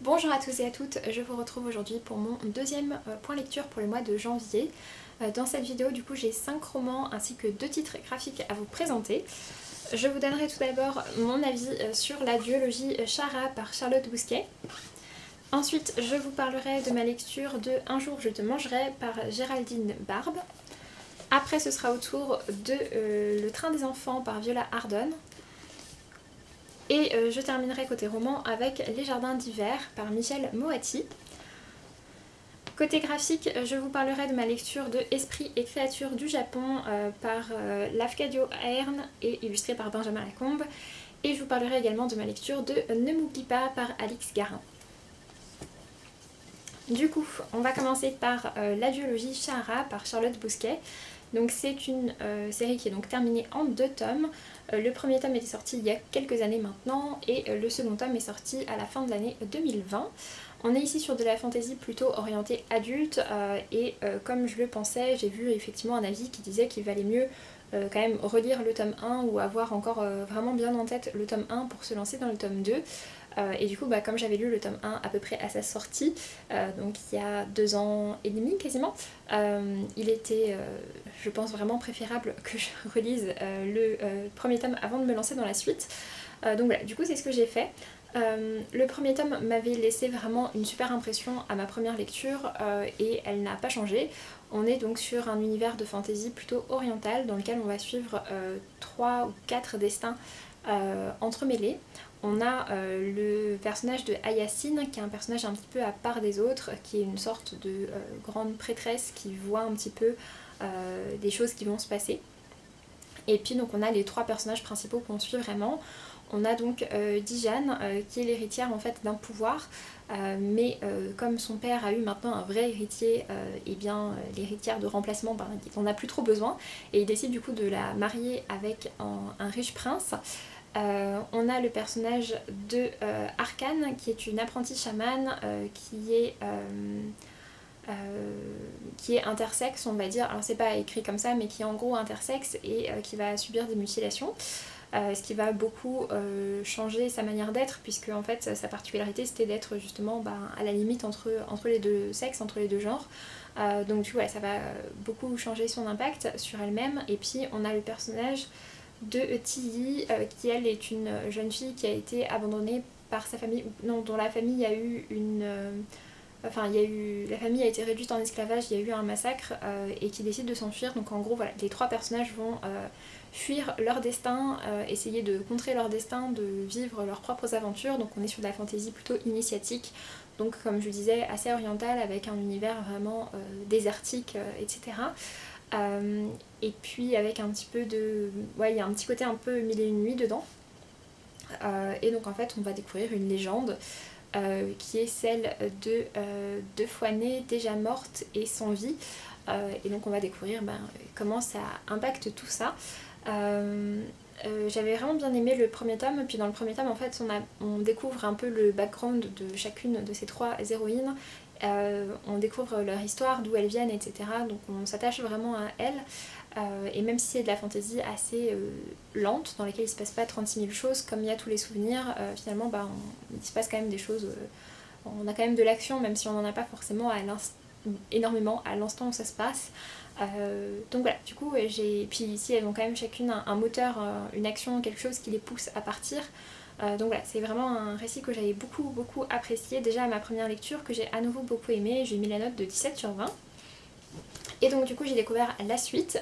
Bonjour à tous et à toutes, je vous retrouve aujourd'hui pour mon deuxième point lecture pour le mois de janvier. Dans cette vidéo du coup j'ai 5 romans ainsi que 2 titres graphiques à vous présenter. Je vous donnerai tout d'abord mon avis sur la duologie Chara par Charlotte Bousquet. Ensuite je vous parlerai de ma lecture de Un jour je te mangerai par Géraldine Barbe. Après ce sera au tour de Le train des enfants par Viola Ardon. Et je terminerai côté roman avec Les jardins d'hiver par Michel Moati. Côté graphique, je vous parlerai de ma lecture de Esprit et créatures du Japon par Lafcadio Aern et illustré par Benjamin Lacombe. Et je vous parlerai également de ma lecture de Ne m'oublie pas par Alix Garin. Du coup, on va commencer par la duologie Chara par Charlotte Bousquet. Donc c'est une série qui est donc terminée en 2 tomes. Le premier tome était sorti il y a quelques années maintenant et le second tome est sorti à la fin de l'année 2020. On est ici sur de la fantasy plutôt orientée adulte et comme je le pensais, j'ai vu effectivement un avis qui disait qu'il valait mieux quand même relire le tome 1 ou avoir encore vraiment bien en tête le tome 1 pour se lancer dans le tome 2. Et du coup comme j'avais lu le tome 1 à peu près à sa sortie, donc il y a 2 ans et demi quasiment, il était je pense vraiment préférable que je relise le premier tome avant de me lancer dans la suite. Donc voilà, du coup c'est ce que j'ai fait. Le premier tome m'avait laissé vraiment une super impression à ma première lecture et elle n'a pas changé. On est donc sur un univers de fantasy plutôt oriental dans lequel on va suivre 3 ou 4 destins entremêlés. On a le personnage de Ayacine qui est un personnage un petit peu à part des autres, qui est une sorte de grande prêtresse qui voit un petit peu des choses qui vont se passer. Et puis donc on a les 3 personnages principaux qu'on suit vraiment. On a donc Dijane qui est l'héritière en fait d'un pouvoir, mais comme son père a eu maintenant un vrai héritier, et bien l'héritière de remplacement, il n'en a plus trop besoin et il décide du coup de la marier avec un riche prince. On a le personnage de Arcane qui est une apprentie chamane qui est intersexe on va dire, alors c'est pas écrit comme ça mais qui est en gros intersexe et qui va subir des mutilations. Ce qui va beaucoup changer sa manière d'être puisque en fait sa particularité c'était d'être justement à la limite entre les deux sexes, entre les deux genres. Donc du coup ça va beaucoup changer son impact sur elle-même. Et puis on a le personnage de Tilly qui elle est une jeune fille qui a été abandonnée par sa famille, non, dont la famille a eu une... la famille a été réduite en esclavage, il y a eu un massacre et qui décide de s'enfuir. Donc en gros voilà, les 3 personnages vont fuir leur destin, essayer de contrer leur destin, de vivre leurs propres aventures. Donc on est sur de la fantaisie plutôt initiatique, donc comme je disais assez orientale avec un univers vraiment désertique, etc. Et puis avec un petit peu de... ouais, il y a un petit côté un peu mille et une nuits dedans. Et donc en fait on va découvrir une légende qui est celle de Fouanné déjà morte et sans vie. Et donc on va découvrir comment ça impacte tout ça. J'avais vraiment bien aimé le premier tome, puis dans le premier tome en fait on découvre un peu le background de chacune de ces 3 héroïnes. On découvre leur histoire, d'où elles viennent, etc. Donc on s'attache vraiment à elles. Et même si c'est de la fantaisie assez lente, dans laquelle il se passe pas 36 000 choses, comme il y a tous les souvenirs, finalement il se passe quand même des choses, on a quand même de l'action, même si on n'en a pas forcément énormément à l'instant où ça se passe. Donc voilà, du coup puis ici elles ont quand même chacune un moteur, une action, quelque chose qui les pousse à partir. Donc voilà, c'est vraiment un récit que j'avais beaucoup apprécié déjà à ma première lecture, que j'ai à nouveau beaucoup aimé. J'ai mis la note de 17 sur 20. Et donc du coup j'ai découvert la suite,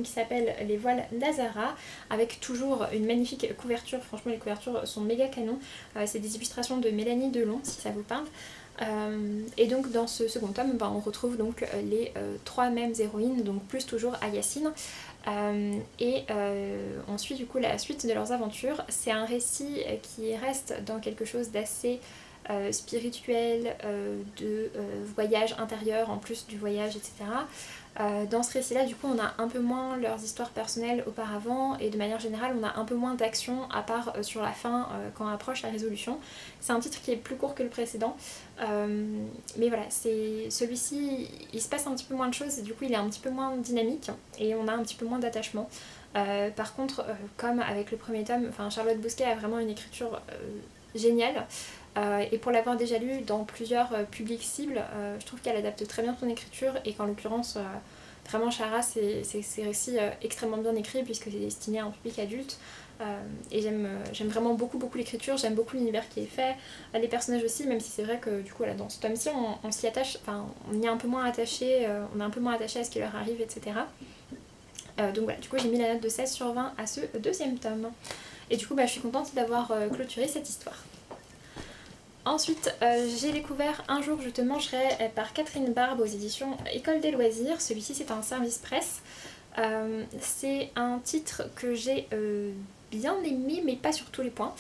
qui s'appelle Les voiles d'Azara, avec toujours une magnifique couverture. Franchement les couvertures sont méga canon. C'est des illustrations de Mélanie Delon si ça vous parle. Et donc dans ce second tome on retrouve donc les 3 mêmes héroïnes, donc plus toujours Ayacine. On suit du coup la suite de leurs aventures. C'est un récit qui reste dans quelque chose d'assez spirituel, de voyage intérieur en plus du voyage, etc. Dans ce récit-là, du coup, on a un peu moins leurs histoires personnelles auparavant et de manière générale, on a un peu moins d'action à part sur la fin quand approche la résolution. C'est un titre qui est plus court que le précédent, mais voilà, celui-ci, il se passe un petit peu moins de choses et du coup, il est un petit peu moins dynamique et on a un petit peu moins d'attachement. Par contre, comme avec le premier tome, Charlotte Bousquet a vraiment une écriture géniale. Et pour l'avoir déjà lu dans plusieurs publics cibles, je trouve qu'elle adapte très bien son écriture et qu'en l'occurrence, vraiment Shahara, c'est récits extrêmement bien écrits puisque c'est destiné à un public adulte. Et j'aime vraiment beaucoup l'écriture, j'aime beaucoup l'univers qui est fait, les personnages aussi, même si c'est vrai que du coup voilà, dans ce tome-ci on s'y attache, enfin on y est un peu moins attaché, on est un peu moins attaché à ce qui leur arrive, etc. Donc voilà, du coup j'ai mis la note de 16/20 à ce deuxième tome. Et du coup je suis contente d'avoir clôturé cette histoire. Ensuite, j'ai découvert Un jour je te mangerai par Catherine Barbe aux éditions École des loisirs. Celui-ci c'est un service presse. C'est un titre que j'ai bien aimé mais pas sur tous les points.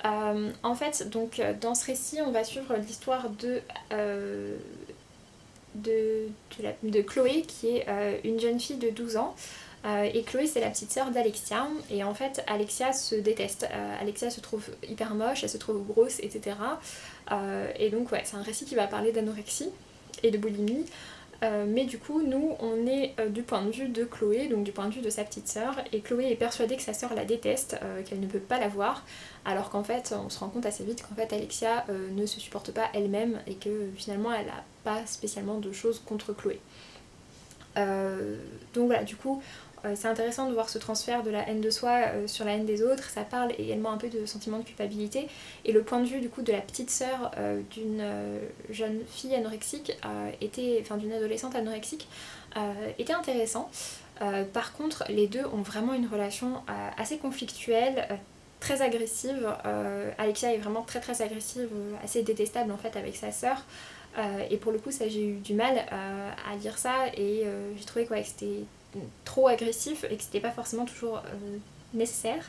En fait, donc dans ce récit on va suivre l'histoire de Chloé qui est une jeune fille de 12 ans. Et Chloé c'est la petite sœur d'Alexia et en fait Alexia se déteste, Alexia se trouve hyper moche, elle se trouve grosse, etc. Et donc ouais, c'est un récit qui va parler d'anorexie et de boulimie, mais du coup nous on est du point de vue de Chloé, donc du point de vue de sa petite sœur, et Chloé est persuadée que sa sœur la déteste, qu'elle ne peut pas la voir, alors qu'en fait on se rend compte assez vite qu'en fait Alexia ne se supporte pas elle-même et que finalement elle n'a pas spécialement de choses contre Chloé. Donc voilà, du coup c'est intéressant de voir ce transfert de la haine de soi sur la haine des autres. Ça parle également un peu de sentiment de culpabilité et le point de vue du coup de la petite sœur d'une jeune fille anorexique enfin d'une adolescente anorexique était intéressant. Par contre les deux ont vraiment une relation assez conflictuelle, très agressive. Alexia est vraiment très agressive, assez détestable en fait avec sa sœur. Et pour le coup ça j'ai eu du mal à lire ça et j'ai trouvé que c'était trop agressif et que c'était pas forcément toujours nécessaire.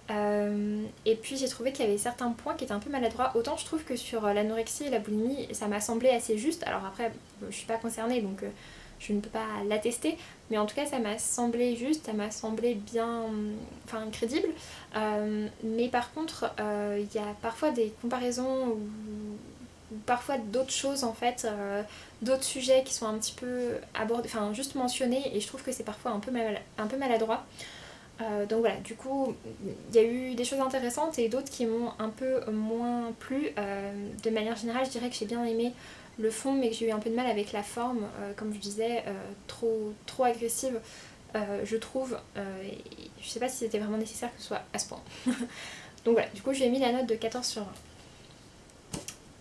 Et puis j'ai trouvé qu'il y avait certains points qui étaient un peu maladroits. Autant je trouve que sur l'anorexie et la boulimie ça m'a semblé assez juste. Alors après je suis pas concernée donc je ne peux pas l'attester, mais en tout cas ça m'a semblé juste, ça m'a semblé bien, enfin crédible. Mais par contre il y a parfois des comparaisons ou parfois d'autres choses en fait, d'autres sujets qui sont un petit peu abordés, enfin juste mentionnés, et je trouve que c'est parfois un peu maladroit. Donc voilà, du coup il y a eu des choses intéressantes et d'autres qui m'ont un peu moins plu. De manière générale je dirais que j'ai bien aimé le fond mais que j'ai eu un peu de mal avec la forme, comme je disais, trop agressive je trouve, et je sais pas si c'était vraiment nécessaire que ce soit à ce point. Donc voilà, du coup je lui ai mis la note de 14/20.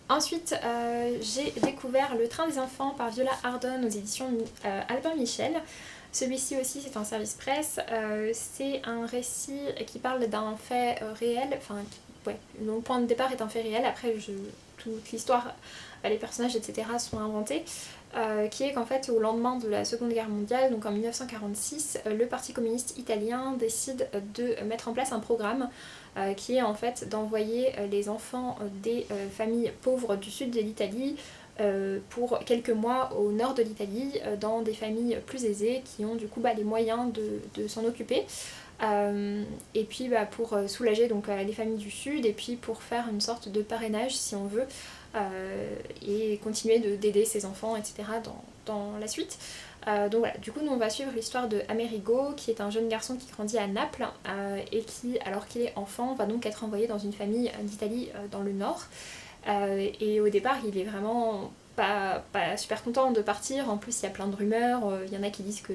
Ensuite, j'ai découvert Le Train des enfants par Viola Ardon aux éditions Albin Michel. Celui-ci aussi c'est un service presse, c'est un récit qui parle d'un fait réel, enfin ouais, le point de départ est un fait réel, après toute l'histoire, les personnages etc. sont inventés, qui est qu'en fait au lendemain de la Seconde Guerre mondiale, donc en 1946, le Parti communiste italien décide de mettre en place un programme qui est en fait d'envoyer les enfants des familles pauvres du sud de l'Italie pour quelques mois au nord de l'Italie, dans des familles plus aisées qui ont du coup les moyens de s'en occuper. Et puis pour soulager donc les familles du sud et puis pour faire une sorte de parrainage si on veut, et continuer d'aider ses enfants etc. dans la suite. Donc voilà, du coup nous on va suivre l'histoire de Amerigo qui est un jeune garçon qui grandit à Naples et qui, alors qu'il est enfant, va donc être envoyé dans une famille d'Italie dans le nord. Et au départ il est vraiment pas super content de partir, en plus il y a plein de rumeurs, il y en a qui disent que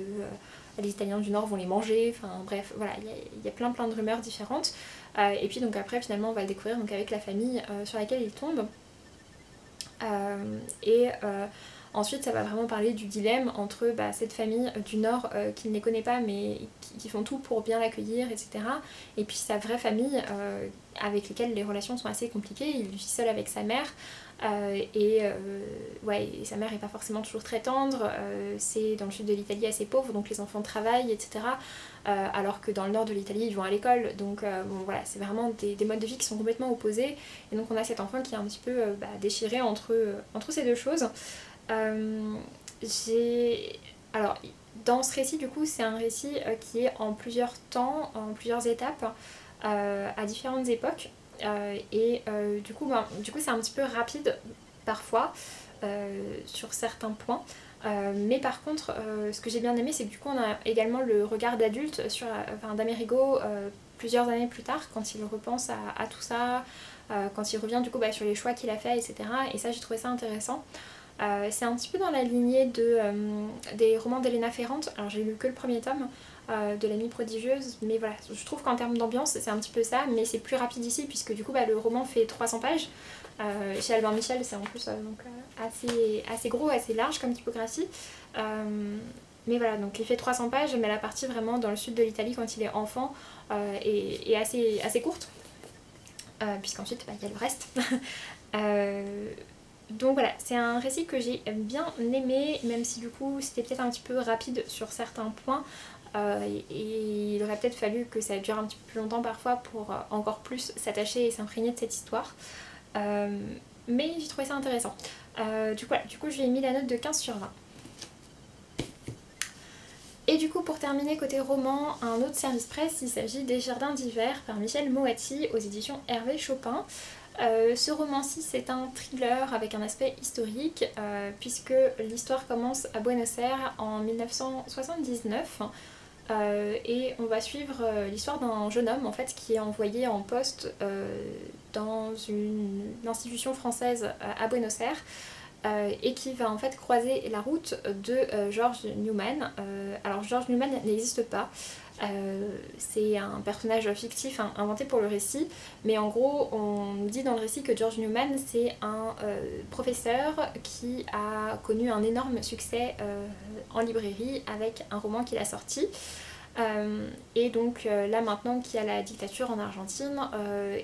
les Italiens du Nord vont les manger, enfin bref voilà, il y a plein de rumeurs différentes. Et puis donc après finalement on va le découvrir donc avec la famille sur laquelle il tombe. Ensuite ça va vraiment parler du dilemme entre cette famille du Nord qu'il ne les connaît pas mais qui font tout pour bien l'accueillir etc. Et puis sa vraie famille avec lesquelles les relations sont assez compliquées. Il vit seul avec sa mère et sa mère n'est pas forcément toujours très tendre, c'est dans le sud de l'Italie assez pauvre donc les enfants travaillent etc. Alors que dans le nord de l'Italie ils vont à l'école, donc bon voilà, c'est vraiment des modes de vie qui sont complètement opposés et donc on a cet enfant qui est un petit peu déchiré entre ces deux choses. Alors dans ce récit du coup c'est un récit qui est en plusieurs temps, en plusieurs étapes, à différentes époques, du coup c'est un petit peu rapide parfois sur certains points. Mais par contre ce que j'ai bien aimé c'est que du coup on a également le regard d'adulte d'Amerigo plusieurs années plus tard quand il repense à tout ça, quand il revient du coup sur les choix qu'il a fait, etc. Et ça j'ai trouvé ça intéressant. C'est un petit peu dans la lignée des romans d'Elena Ferrand. Alors j'ai lu que le premier tome de l'amie prodigieuse, mais voilà, je trouve qu'en termes d'ambiance c'est un petit peu ça, mais c'est plus rapide ici puisque du coup le roman fait 300 pages. Chez Albin Michel c'est en plus assez gros, assez large comme typographie. Mais voilà, donc il fait 300 pages, mais la partie vraiment dans le sud de l'Italie quand il est enfant est assez courte, puisqu'ensuite il y a le reste. Donc voilà, c'est un récit que j'ai bien aimé, même si du coup c'était peut-être un petit peu rapide sur certains points. Et il aurait peut-être fallu que ça dure un petit peu plus longtemps parfois pour encore plus s'attacher et s'imprégner de cette histoire. Mais j'ai trouvé ça intéressant. Du coup je lui ai mis la note de 15/20. Et du coup pour terminer côté roman, un autre service presse, il s'agit des Jardins d'hiver par Michel Moatti aux éditions Hervé Chopin. Ce roman-ci c'est un thriller avec un aspect historique puisque l'histoire commence à Buenos Aires en 1979 et on va suivre l'histoire d'un jeune homme en fait qui est envoyé en poste dans une institution française à Buenos Aires et qui va en fait croiser la route de George Newman. Alors George Newman n'existe pas. C'est un personnage fictif inventé pour le récit, mais en gros on dit dans le récit que George Newman c'est un professeur qui a connu un énorme succès en librairie avec un roman qu'il a sorti. Et donc là maintenant qu'il y a la dictature en Argentine,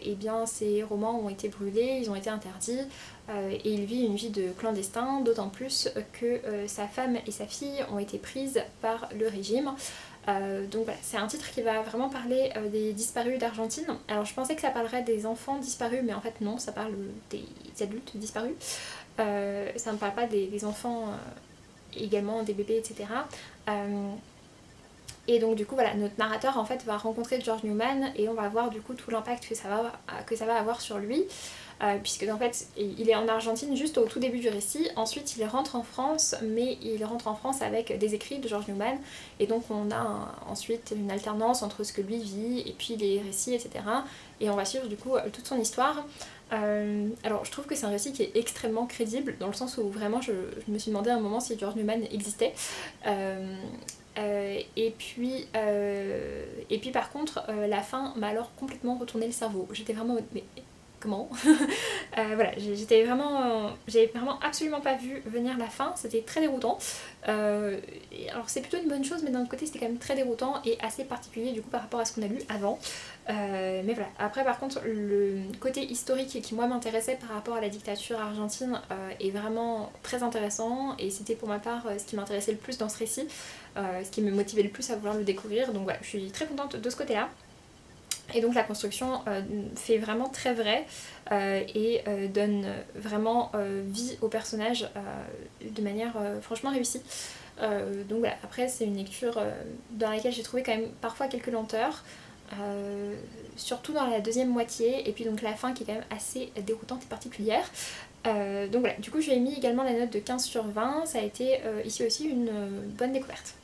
et bien ces romans ont été brûlés, ils ont été interdits et il vit une vie de clandestin, d'autant plus que sa femme et sa fille ont été prises par le régime. Donc voilà, c'est un titre qui va vraiment parler des disparus d'Argentine. Alors je pensais que ça parlerait des enfants disparus, mais en fait non, ça parle des adultes disparus. Ça ne parle pas des enfants, également des bébés, etc. Et donc du coup voilà, notre narrateur en fait va rencontrer George Newman et on va voir du coup tout l'impact que ça va avoir sur lui. Puisque en fait il est en Argentine juste au tout début du récit, ensuite il rentre en France, mais il rentre en France avec des écrits de George Newman et donc on a ensuite une alternance entre ce que lui vit et puis les récits, etc. Et on va suivre du coup toute son histoire. Alors je trouve que c'est un récit qui est extrêmement crédible dans le sens où vraiment je me suis demandé à un moment si George Newman existait. Et puis par contre la fin m'a alors complètement retourné le cerveau. J'étais vraiment mais comment voilà, j'avais vraiment absolument pas vu venir la fin, c'était très déroutant. Alors c'est plutôt une bonne chose, mais d'un autre côté c'était quand même très déroutant et assez particulier du coup par rapport à ce qu'on a lu avant. Mais voilà, après par contre le côté historique qui moi m'intéressait par rapport à la dictature argentine est vraiment très intéressant et c'était pour ma part ce qui m'intéressait le plus dans ce récit, ce qui me motivait le plus à vouloir le découvrir, donc voilà, je suis très contente de ce côté là. Et donc la construction fait vraiment très vrai et donne vraiment vie au personnage de manière franchement réussie. Donc voilà, après c'est une lecture dans laquelle j'ai trouvé quand même parfois quelques lenteurs, surtout dans la deuxième moitié, et puis donc la fin qui est quand même assez déroutante et particulière. Donc voilà, du coup je lui ai mis également la note de 15/20, ça a été ici aussi une bonne découverte.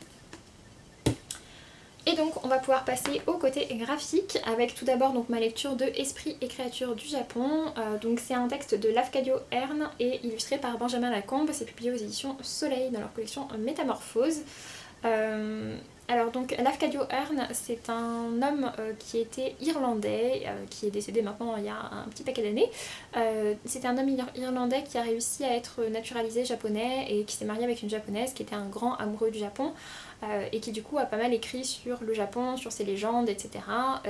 Et donc on va pouvoir passer au côté graphique avec tout d'abord donc ma lecture de Esprit et créatures du Japon. Donc c'est un texte de Lafcadio Hearn et illustré par Benjamin Lacombe, c'est publié aux éditions Soleil dans leur collection Métamorphose. Alors donc Lafcadio Hearn c'est un homme qui était irlandais, qui est décédé maintenant il y a un petit paquet d'années. C'était un homme irlandais qui a réussi à être naturalisé japonais et qui s'est marié avec une japonaise qui était un grand amoureux du Japon. Et qui du coup a pas mal écrit sur le Japon, sur ses légendes, etc. Un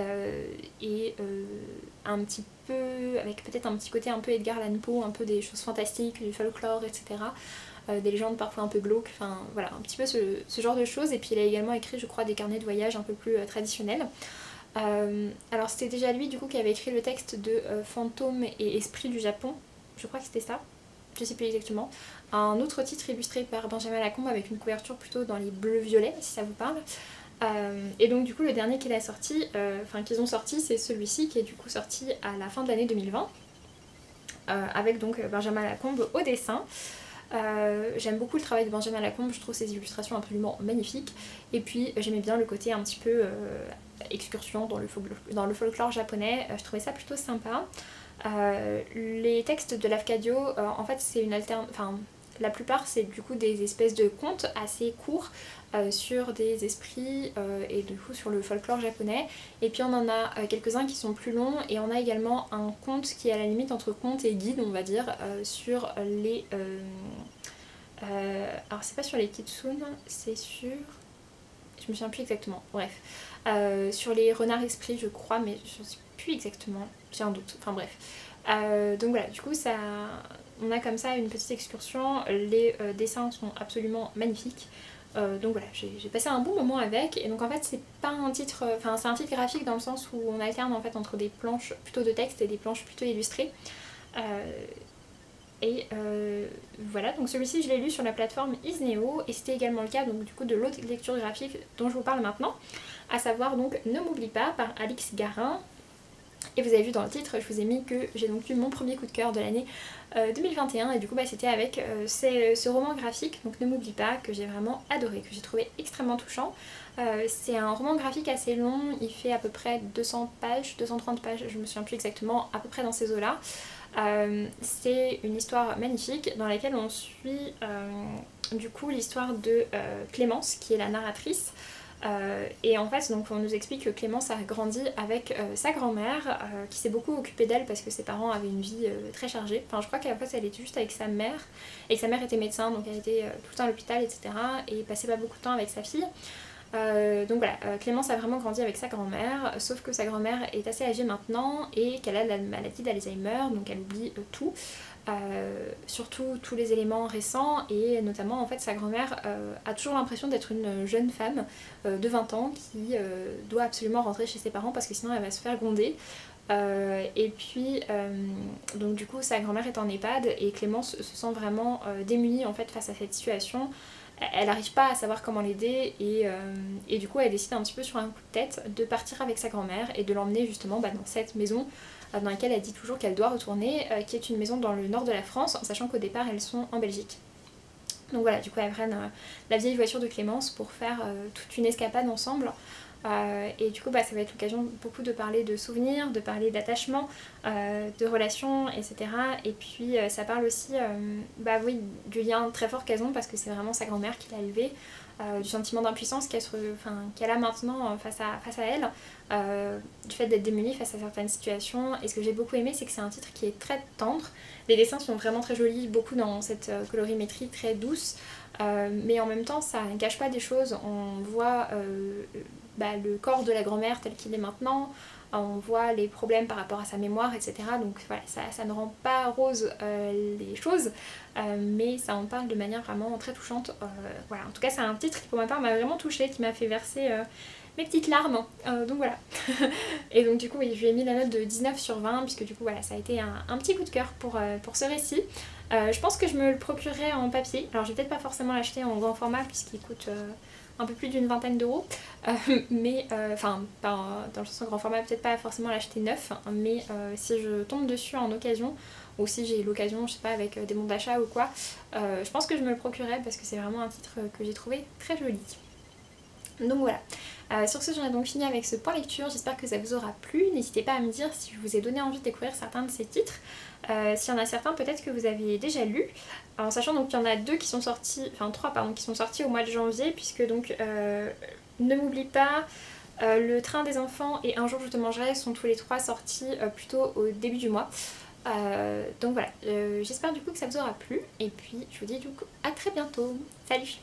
petit peu, avec peut-être un petit côté un peu Edgar Allan Poe, un peu des choses fantastiques, du folklore, etc. Des légendes parfois un peu glauques, enfin voilà, un petit peu ce genre de choses. Et puis il a également écrit je crois des carnets de voyage un peu plus traditionnels. Alors c'était déjà lui du coup qui avait écrit le texte de Fantômes et Esprits du Japon, je crois que c'était ça. Je sais plus exactement, un autre titre illustré par Benjamin Lacombe avec une couverture plutôt dans les bleus-violets si ça vous parle. Et donc du coup le dernier qu'ils ont sorti c'est celui-ci qui est du coup sorti à la fin de l'année 2020 avec donc Benjamin Lacombe au dessin. J'aime beaucoup le travail de Benjamin Lacombe, je trouve ses illustrations absolument magnifiques et puis j'aimais bien le côté un petit peu excursion dans le folklore japonais, je trouvais ça plutôt sympa. Les textes de Lafcadio, en fait c'est une alternative, enfin la plupart c'est du coup des espèces de contes assez courts sur des esprits et du coup sur le folklore japonais. Et puis on en a quelques-uns qui sont plus longs et on a également un conte qui est à la limite entre conte et guide on va dire sur les... alors c'est pas sur les kitsune, c'est sur... je me souviens plus exactement, bref. Sur les renards esprits je crois mais je ne sais plus exactement, j'ai un doute, enfin bref. Donc voilà, du coup ça, on a comme ça une petite excursion, les dessins sont absolument magnifiques. Donc voilà, j'ai passé un bon moment avec et donc en fait c'est pas un titre, enfin c'est un titre graphique dans le sens où on alterne en fait entre des planches plutôt de texte et des planches plutôt illustrées. Voilà, donc celui-ci je l'ai lu sur la plateforme Isneo et c'était également le cas donc du coup de l'autre lecture graphique dont je vous parle maintenant, à savoir donc Ne m'oublie pas par Alix Garin. Et vous avez vu dans le titre, je vous ai mis que j'ai donc eu mon premier coup de cœur de l'année 2021 et du coup bah, c'était avec ce roman graphique, donc Ne m'oublie pas, que j'ai vraiment adoré, que j'ai trouvé extrêmement touchant. C'est un roman graphique assez long, il fait à peu près 200 pages, 230 pages, je me souviens plus exactement, à peu près dans ces eaux-là. C'est une histoire magnifique dans laquelle on suit du coup l'histoire de Clémence qui est la narratrice. Et en fait donc on nous explique que Clémence a grandi avec sa grand-mère qui s'est beaucoup occupée d'elle parce que ses parents avaient une vie très chargée. Enfin je crois qu'à la fois elle était juste avec sa mère et que sa mère était médecin donc elle était tout le temps à l'hôpital etc. et passait pas beaucoup de temps avec sa fille. Donc voilà, Clémence a vraiment grandi avec sa grand-mère, sauf que sa grand-mère est assez âgée maintenant et qu'elle a la maladie d'Alzheimer, donc elle oublie tout, surtout tous les éléments récents et notamment en fait sa grand-mère a toujours l'impression d'être une jeune femme de 20 ans qui doit absolument rentrer chez ses parents parce que sinon elle va se faire gronder. Et puis donc du coup sa grand-mère est en EHPAD et Clémence se sent vraiment démunie en fait face à cette situation. Elle n'arrive pas à savoir comment l'aider et du coup elle décide un petit peu sur un coup de tête de partir avec sa grand-mère et de l'emmener justement dans cette maison dans laquelle elle dit toujours qu'elle doit retourner, qui est une maison dans le nord de la France, en sachant qu'au départ elles sont en Belgique. Donc voilà, du coup elles prennent la vieille voiture de Clémence pour faire toute une escapade ensemble. Et du coup bah, ça va être l'occasion beaucoup de parler de souvenirs, de parler d'attachement, de relations, etc. Et puis ça parle aussi bah, oui, du lien très fort qu'elles ont parce que c'est vraiment sa grand-mère qui l'a élevée, du sentiment d'impuissance qu'elle a maintenant face à elle, du fait d'être démunie face à certaines situations. Et ce que j'ai beaucoup aimé c'est que c'est un titre qui est très tendre, les dessins sont vraiment très jolis, beaucoup dans cette colorimétrie très douce, mais en même temps ça ne cache pas des choses, on voit bah, le corps de la grand-mère tel qu'il est maintenant, on voit les problèmes par rapport à sa mémoire, etc. Donc voilà, ça ne rend pas rose les choses, mais ça en parle de manière vraiment très touchante. Voilà. En tout cas c'est un titre qui pour ma part m'a vraiment touchée, qui m'a fait verser mes petites larmes, donc voilà. Et donc du coup oui, je lui ai mis la note de 19 sur 20 puisque du coup voilà, ça a été un petit coup de cœur pour ce récit. Je pense que je me le procurerai en papier, alors je vais peut-être pas forcément l'acheter en grand format puisqu'il coûte un peu plus d'une vingtaine d'euros, mais enfin dans le sens en grand format, peut-être pas forcément l'acheter neuf, mais si je tombe dessus en occasion ou si j'ai l'occasion, je sais pas, avec des bons d'achat ou quoi, je pense que je me le procurerai parce que c'est vraiment un titre que j'ai trouvé très joli. Donc voilà, sur ce j'en ai donc fini avec ce point lecture, j'espère que ça vous aura plu, n'hésitez pas à me dire si je vous ai donné envie de découvrir certains de ces titres, s'il y en a certains peut-être que vous avez déjà lu, en sachant donc qu'il y en a deux qui sont sortis, enfin trois pardon, qui sont sortis au mois de janvier, puisque donc Ne m'oublie pas, Le train des enfants et Un jour je te mangerai sont tous les trois sortis plutôt au début du mois. Donc voilà, j'espère du coup que ça vous aura plu, et puis je vous dis du coup à très bientôt, salut!